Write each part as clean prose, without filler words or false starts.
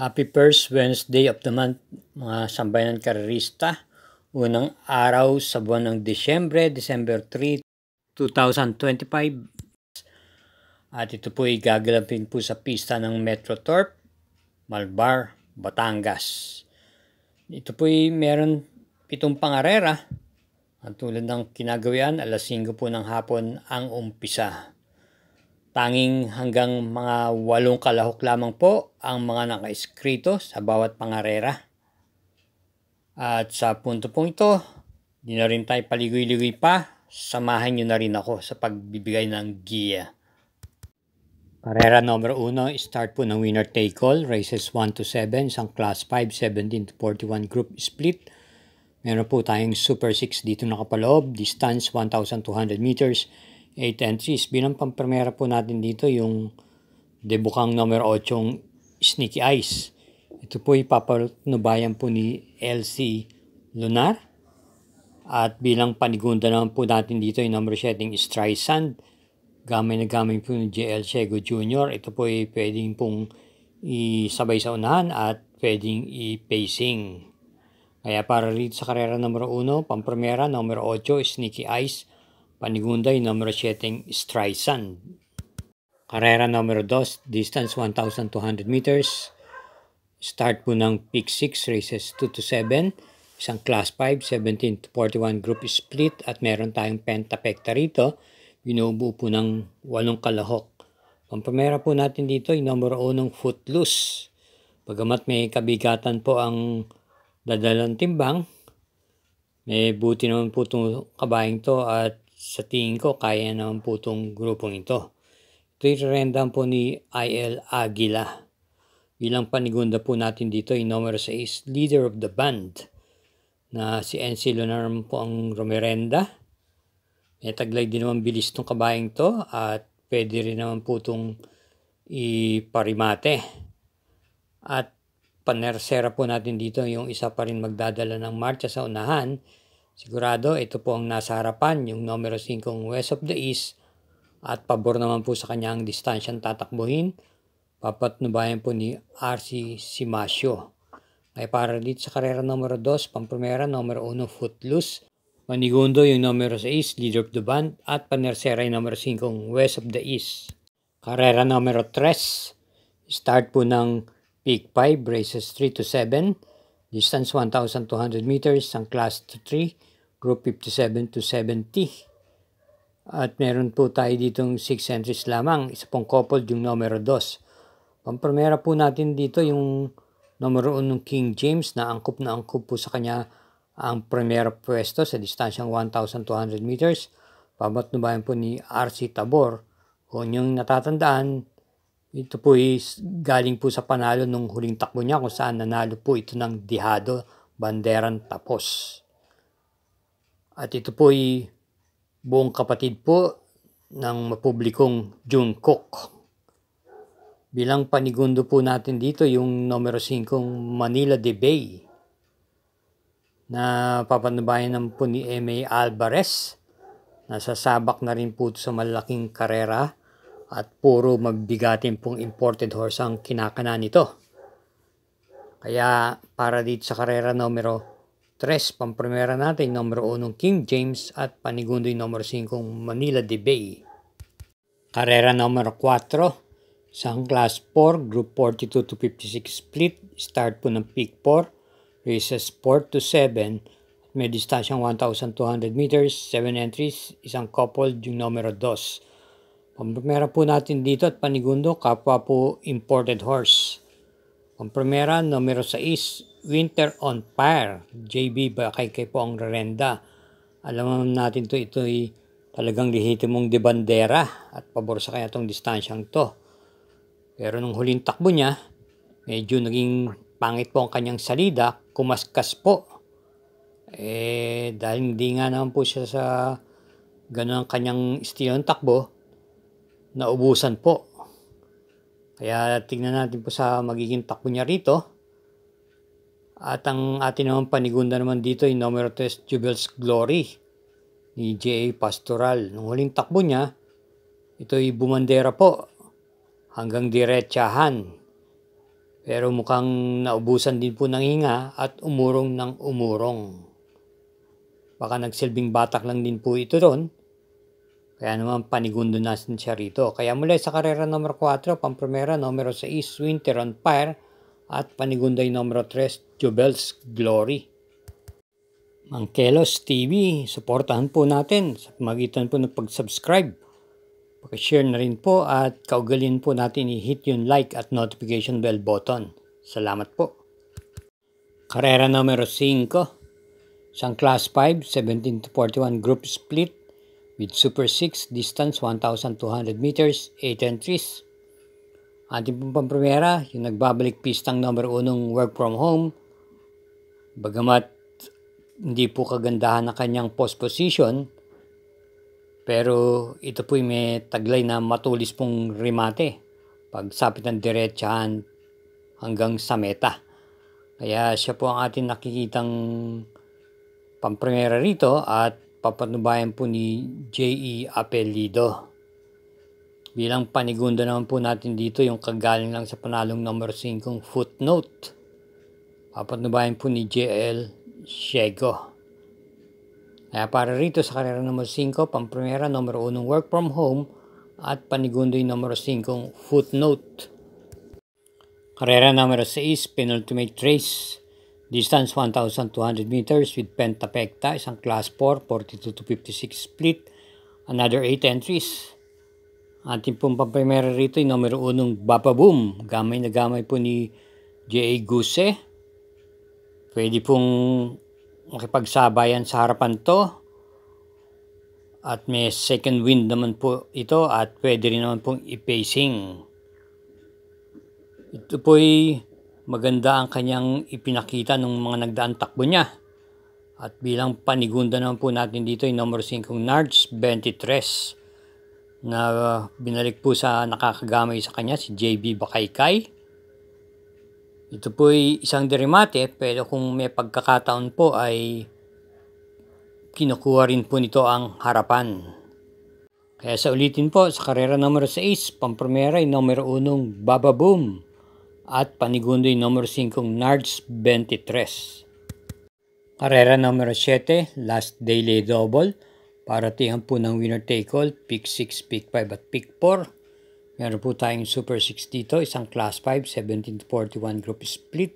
Happy first Wednesday of the month, mga sambayanan karerista. Unang araw sa buwan ng Disyembre, December 3, 2025. At ito po ay gagalapin po sa pista ng Metro Torp, Malbar, Batangas. Ito po ay meron 7 pangarera. At tulad ng kinagawian, alas 5 po ng hapon ang umpisa. Tanging hanggang mga 8 kalahok lamang po ang mga nakaiskrito sa bawat pangarera. At sa punto pong ito, di na rin tayo paligoy-ligoy pa. Samahan nyo na rin ako sa pagbibigay ng giya. Karera number 1, start po ng winner take all, races 1 to 7, isang class 5, 17 to 41 group split. Meron po tayong Super 6 dito nakapaloob, distance 1,200 meters, 8 entries. Bilang pampremera po natin dito yung debukang number 8, Sneaky Eyes. Ito po ipapatnubayan po ni LC Lunar. At bilang panigunda naman po natin dito yung number 7, Streisand. Gamay na gamay po ni JL Sego Jr. Ito po ay pwedeng pong isabay sa unahan at pwedeng i-pacing. Kaya para rito sa karera numero 1, pampremera, numero 8, Sneaky Eyes. Panigunda yung numero 7, Streisand. Karera numero 2, distance 1,200 meters. Start po ng Peak 6, races 2 to 7. Isang class 5, 17 to 41 group split. At meron tayong pentapekta rito. Binubuo po ng 8 kalahok. Pampremera po natin dito yung numero 1, Footloose. Bagamat may kabigatan po ang dadalang timbang, may buti naman po itong kabayang to at sa tingin ko kaya naman po itong grupong ito. Ito yung rendahan po ni IL Aguila. Bilang panigunda po natin dito yung numero 6, Leader of the Band, na si NC Lunar po ang rumerenda. May taglay din naman bilis itong kabayang to at pwede rin naman po itong iparimate. At panersera po natin dito yung isa pa rin magdadala ng marcha sa unahan. Sigurado ito po ang nasa harapan, yung numero 5, West of the East. At pabor naman po sa kanya ang distansyang tatakbuhin. Papatnubayan po ni RC Simasio. Ay para dito sa karera numero 2, pampremera, numero 1, Footloose. Panigundo yung numero 6, Leader of the Band. At panersera yung numero 5, West of the East. Karera numero 3, start po ng Peak 5, races 3 to 7. Distance 1,200 meters, ang class 3, group 57 to 70. At meron po tayo ditong 6 entries lamang, isa pong coupled yung numero 2. Pampremera po natin dito yung numero 1 King James na angkop po sa kanya ang primera pwesto sa distansyang 1,200 meters. Pamatnubayan po ni RC Tabor. Kung yung natatandaan, ito po is galing po sa panalo nung huling takbo niya kung saan nanalo po ito ng Dihado Banderan Tapos. At ito po ay buong kapatid po ng mapublikong Jungkook. Bilang panigundo po natin dito yung numero 5, Manila de Bay, na papanubayan naman po ni M.A. Alvarez. Nasasabak na rin po sa malaking karera at puro magbigatin pong imported horse ang kinakana nito. Kaya para dito sa karera numero 3, pampremera natin numero 1 King James at panigundo yung numero 5 Manila de Bay. Karera numero 4, isang class 4, group 42 to 56 split. Start po ng Peak 4. Races 4 to 7, may distansyang 1,200 meters, 7 entries, isang coupled yung numero 2. Pampremera po natin dito at panigundo, kapwa po imported horse. Pampremera, numero 6, Winter on Fire, JB Bakay po ang rerenda. Alam natin ito ay talagang lehitimong de bandera at pabor sa kanya itong distansyang to. Pero nung huling takbo niya, medyo naging pangit po ang kanyang salida, kumaskas po. Dahil hindi nga naman po siya sa gano'n ang kanyang estilo ng takbo, naubusan po. Kaya tignan natin po sa magiging takbo niya rito. At ang atin naman panigunda naman dito yung numero 3, Jubel's Glory ni J.A. Pastoral. Nung huling takbo niya, ito ay bumandera po hanggang diretsahan. Pero mukhang naubusan din po ng hinga at umurong ng umurong. Baka nagsilbing batak lang din po ito ron. Kaya naman panigundo natin siya rito. Kaya mula sa karera numero 4, Pampromera numero 6, Winter on Fire. At panigunday numero 3, Jubel's Glory. Mangkelos TV, suportahan po natin sa pamagitan po ng pag-subscribe. Pag-share na rin po at kaugalin po natin i-hit yung like at notification bell button. Salamat po. Karera numero 5, isang Class 5, 17 to 41 group split with Super 6, distance 1,200 meters, 8 entries. Ating pong pampremera, yung nagbabalik pistang number 1 work from home. Bagamat hindi po kagandahan ng kanyang post position, pero ito po may taglay na matulis pong remate pagsapit ng diretsahan hanggang sa meta. Kaya siya po ang ating nakikitang pampremera rito at papanubayan po ni J.E. Apelido. Bilang panigunda naman po natin dito yung kagaling lang sa panalong number 5 Footnote. Papanubayan po ni J.L. Siego. Kaya para rito sa karera number 5, pampremera number 1 work from home at panigundo yung number 5 Footnote. Karera number 6, penultimate race. Distance 1,200 meters with Pentapecta, isang class 4, 42 to 56 split, another 8 entries. Ating pong pampremera rito yung number 1 Bababoom. Gamay na gamay po ni J.A. Guse. Pwede pong makipagsabayan sa harapan to. At may second wind naman po ito at pwede rin naman pong i-pacing. Ito po'y maganda ang kanyang ipinakita ng mga nagdaan takbo niya. At bilang panigunda naman po natin dito yung number 5 Nards 23 na binalik po sa nakakagamay sa kanya si JB Bakaykay. Ito po ay isang derimate pero kung may pagkakataon po ay kinukuha rin po nito ang harapan. Kaya sa ulitin po sa karera numero 6, pampremera ay numero 1 Bababoom at panigundo yung numero 5 Nards 23. Karera numero 7, last daily double. Paratihan po ng winner take all, pick 6, pick 5 at pick 4. Meron po tayong Super 6 dito, isang Class 5, 17 to 41 group split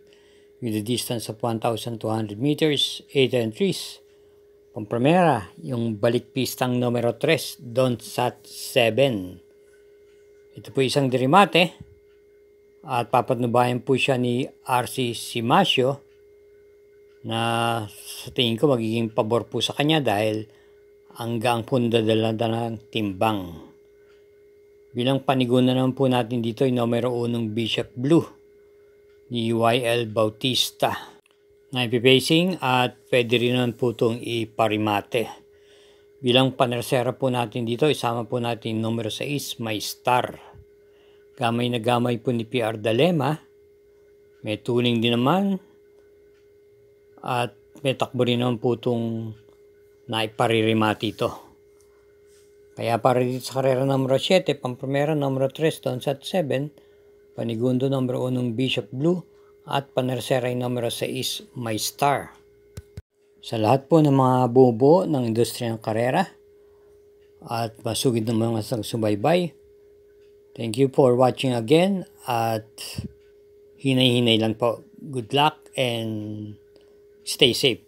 with a distance of 1,200 meters, 8 entries. Pampremera, yung balik pistang numero 3, Don't Sat 7. Ito po isang derimate at papatnubayan po siya ni RC Simasio na sa tingin ko magiging pabor po sa kanya dahil hanggang po dadala ng timbang. Bilang paniguna naman po natin dito ay numero 1 Bishop Blue ni YL Bautista na ipipacing at pwede rin naman po itong iparimate. Bilang panersera po natin dito, isama po natin numero 6 My Star. Gamay na gamay po ni PR Dalema. May tuning din naman at may takbo rin naman po itong naiparirimate ito. Kaya para dito sa karera numero 7, pampremera numero 3, Donsat 7, panigundo numero 1 Bishop Blue, at panersera numero 6, My Star. Sa lahat po ng mga bubo ng industriya ng karera at masugid ng mga subaybay, thank you for watching again at hinay-hinay lang po. Good luck and stay safe.